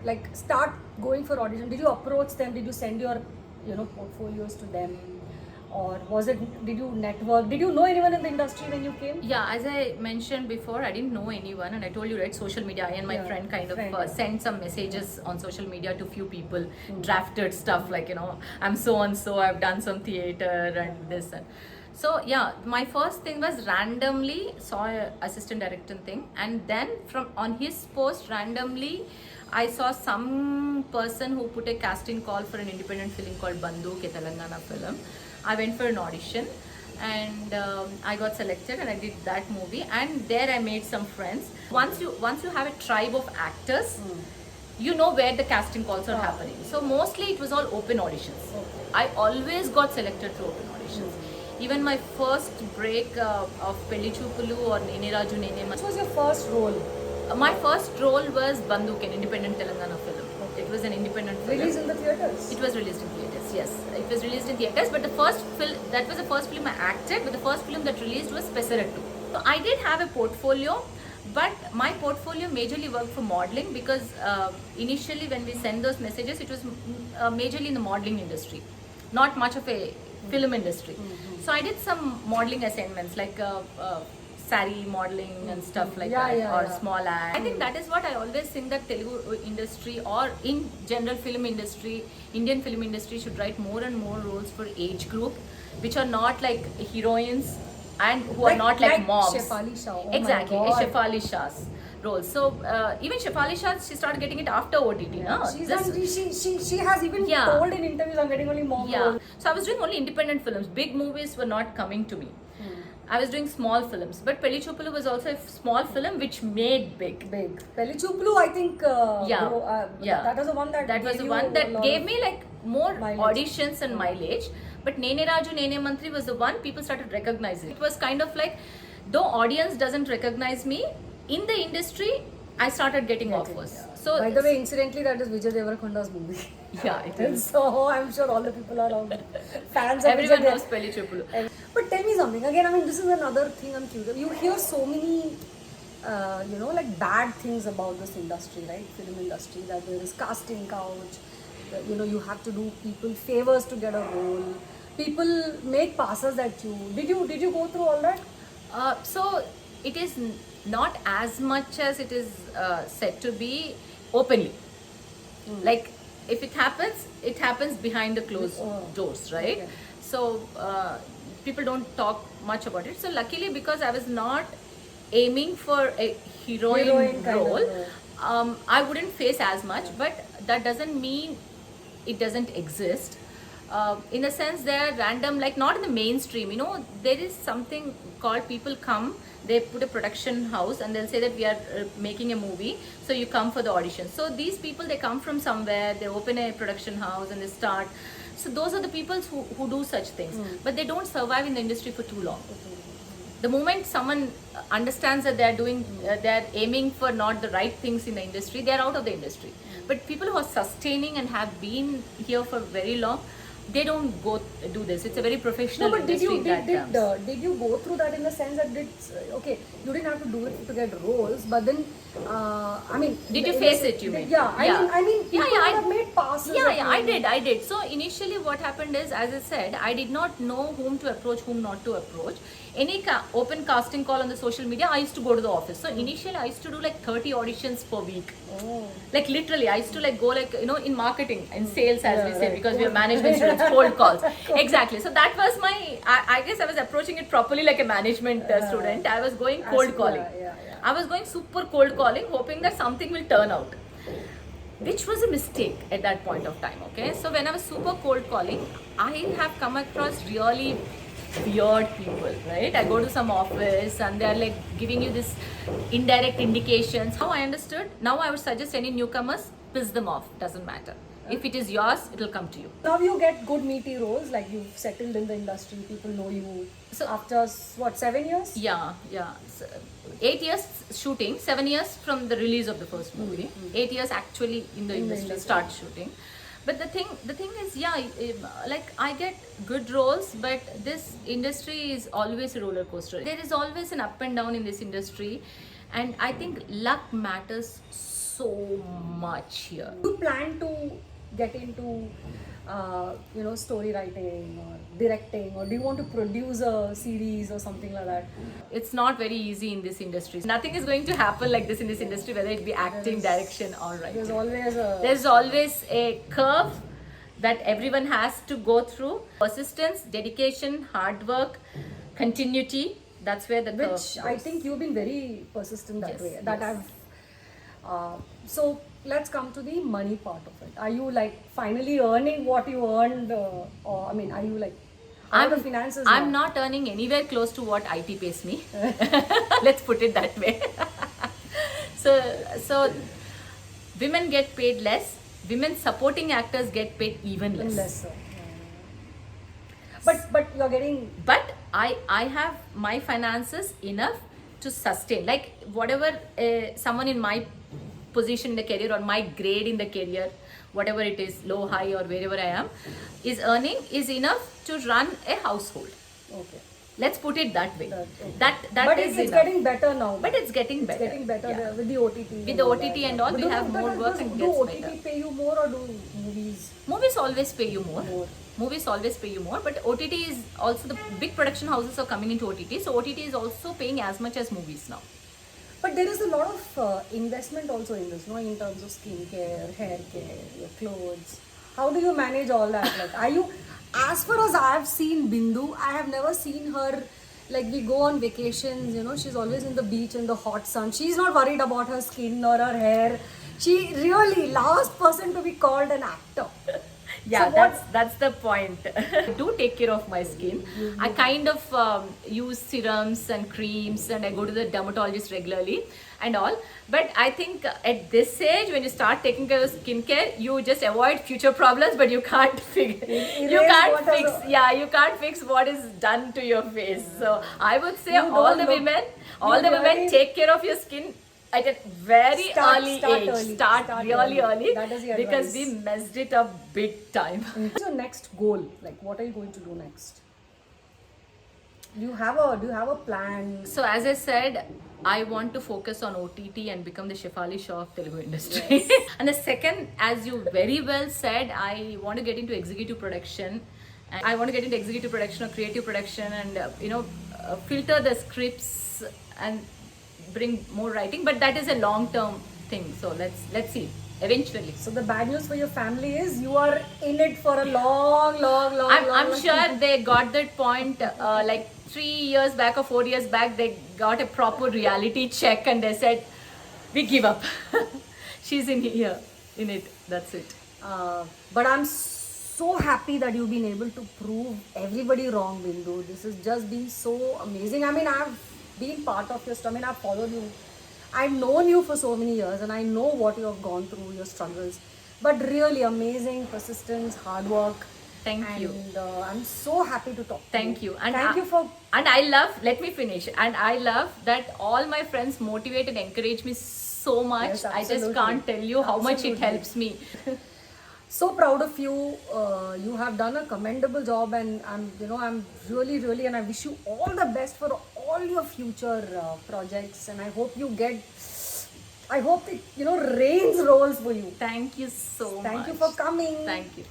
like start going for audition? Did you approach them? Did you send your, portfolios to them? Or did you network? Did you know anyone in the industry when you came? Yeah, as I mentioned before, I didn't know anyone, and I told you, right, social media. I and my friend kind of sent some messages on social media to few people, drafted stuff like, I'm so and so, I've done some theater and this and so yeah. My first thing was randomly saw a assistant director thing, and then from on his post randomly I saw some person who put a casting call for an independent film called Banduk, a Telangana film. I went for an audition and I got selected and I did that movie, and there I made some friends. Once you have a tribe of actors, you know where the casting calls are happening. So mostly it was all open auditions. I always got selected through open auditions. Even my first break of Pelli Choopulu or Nene Raju Nene What was your first role? My first role was Banduk, an independent Telangana film. It was an independent film. Released in the theatres? It was released in theatres, yes. It was released in theatres, but that was the first film I acted, but the first film that released was Pesarattu. So I did have a portfolio, but my portfolio majorly worked for modeling because initially when we sent those messages, it was majorly in the modeling industry, not much of a film industry. So I did some modeling assignments like sari modeling and stuff like that, small ad. I think that is what I always think, that Telugu industry or in general film industry, Indian film industry should write more and more roles for age group, which are not like heroines and who are not like moms. Shefali Shah. Oh Exactly, my God. Shefali Shah's role. So even Shefali Shah, she started getting it after OTT. No? She has even told in interviews, I'm getting only mom roles. So I was doing only independent films. Big movies were not coming to me. I was doing small films, but Pelli Choopulu was also a small film which made big. Pelli Choopulu, I think. That was the one that gave me like more mileage. Auditions and mileage. But Nene Raju Nene Mantri was the one people started recognizing. It was kind of like, though audience doesn't recognize me, in the industry I started getting offers. Yeah. So by the way, incidentally, that is Vijay Deverakonda's movie. Yeah, it is. So I'm sure all the people are fans of everyone Vijay knows Pelli Choopulu. But tell me something again. I mean, this is another thing I'm curious. You hear so many, like bad things about this industry, right? Film industry, that there is casting couch. That, you have to do people favors to get a role. People make passes at you. Did you go through all that? So it is not as much as it is said to be openly. Like if it happens behind the closed doors, right? Okay. So people don't talk much about it. So luckily, because I was not aiming for a heroine role, I wouldn't face as much. But that doesn't mean it doesn't exist. In a sense, they are random, like not in the mainstream. There is something called people come. They put a production house and they'll say that we are making a movie, so you come for the audition. So these people, they come from somewhere, they open a production house and they start. So those are the people who do such things, but they don't survive in the industry for too long. The moment someone understands that they're aiming for not the right things in the industry, they're out of the industry. But people who are sustaining and have been here for very long, they don't go do this. It's a very professional industry. Did you go through that in the sense that you didn't have to do it to get roles, but then did you face it? You mean? I have made passes. I did. So initially, what happened is, as I said, I did not know whom to approach, whom not to approach. Any open casting call on the social media, I used to go to the office. So initially, I used to do like 30 auditions per week. Like literally, I used to like go like in marketing, in sales, as we say, because we are management students, cold calls. Exactly. So that was my. I guess I was approaching it properly like a management student. I was going cold calling. I was going super cold calling, hoping that something will turn out, which was a mistake at that point of time. Okay, so when I was super cold calling, I have come across really weird people, right? I go to some office and they're like giving you this indirect indications. How I understood, now I would suggest any newcomers, piss them off, doesn't matter. If it is yours, it will come to you. Now you get good meaty roles, like you've settled in the industry, people know you. So after 7 years? Yeah. So, 8 years shooting, 7 years from the release of the first movie. 8 years actually in the industry, start shooting. But the thing is, like I get good roles, but this industry is always a roller coaster. There is always an up and down in this industry, and I think luck matters so much here. Do you plan to get into story writing or directing, or do you want to produce a series or something like that? It's not very easy in this industry. Nothing is going to happen like this in this industry, whether it be acting, direction, or There's writing. always There's always a curve that everyone has to go through. Persistence, dedication, hard work, continuity. That's where the curve which I goes. think you've been very persistent that Yes, way. That yes. So let's come to the money part of it. Are you like finally earning what you earned, or I mean, are you like? How are the finances? I'm now? not earning anywhere close to what IT pays me. Let's put it that way. So women get paid less. Women supporting actors get paid even less. Lesser. But you're getting. But I have my finances enough to sustain. Like whatever someone in my position in the career or my grade in the career, whatever it is, low, high, or wherever I am, is earning is enough to run a household. Okay. Let's put it that way. Okay. That But is it's enough. getting better now. But it's getting It's better. getting better Yeah. with the OTT. With the OTT and all, But we have more work and do gets OTT better. pay you more, or do movies Movies always pay you more. more? Movies always pay you more, but OTT is also, the big production houses are coming into OTT, so OTT is also paying as much as movies now. But there is a lot of investment also in this, no? In terms of skincare, hair care, your clothes. How do you manage all that? Like, are you, as far as I have seen Bindu, I have never seen her, like we go on vacations, she's always in the beach in the hot sun. She's not worried about her skin or her hair. She really, last person to be called an actor. Yeah, So that's the point. I do take care of my skin. I kind of use serums and creams, and I go to the dermatologist regularly and all. But I think at this age, when you start taking care of skincare, you just avoid future problems, but you can't figure, you Erase can't what fix, has- yeah, you can't fix what is done to your face. So I would say You all don't the look- women, really- take care of your skin at a very Start early age. early. Start Start really early. early, That is the because advice. we messed it up big time. What's your next goal? Like, what are you going to do next? Do you have a plan? So as I said, I want to focus on OTT and become the Shefali Shaw of Telugu industry. And the second, as you very well said, I want to get into executive production. And I want to get into executive production or creative production, and filter the scripts and bring more writing. But that is a long-term thing. So let's see. Eventually. So the bad news for your family is you are in it for a long I'm sure they got that point like 3 years back or 4 years back. They got a proper reality check and they said, we give up. She's in here, in it. That's it. But I'm so happy that you've been able to prove everybody wrong, Bindu. This has just been so amazing. I mean, I've been part of your story. I mean, I've followed you. I've known you for so many years, and I know what you have gone through, your struggles. But really amazing persistence, hard work. Thank you. And I'm so happy to talk to you. Thank you. And Thank you for. And I love, let me finish. And I love that all my friends motivate and encourage me so much. Yes, I just absolutely. can't tell you how much it Absolutely. helps me. So proud of you. You have done a commendable job, and I'm really, and I wish you all the best for all your future projects. And I hope it rains rolls for you. Thank you so much. Thank you for coming. Thank you.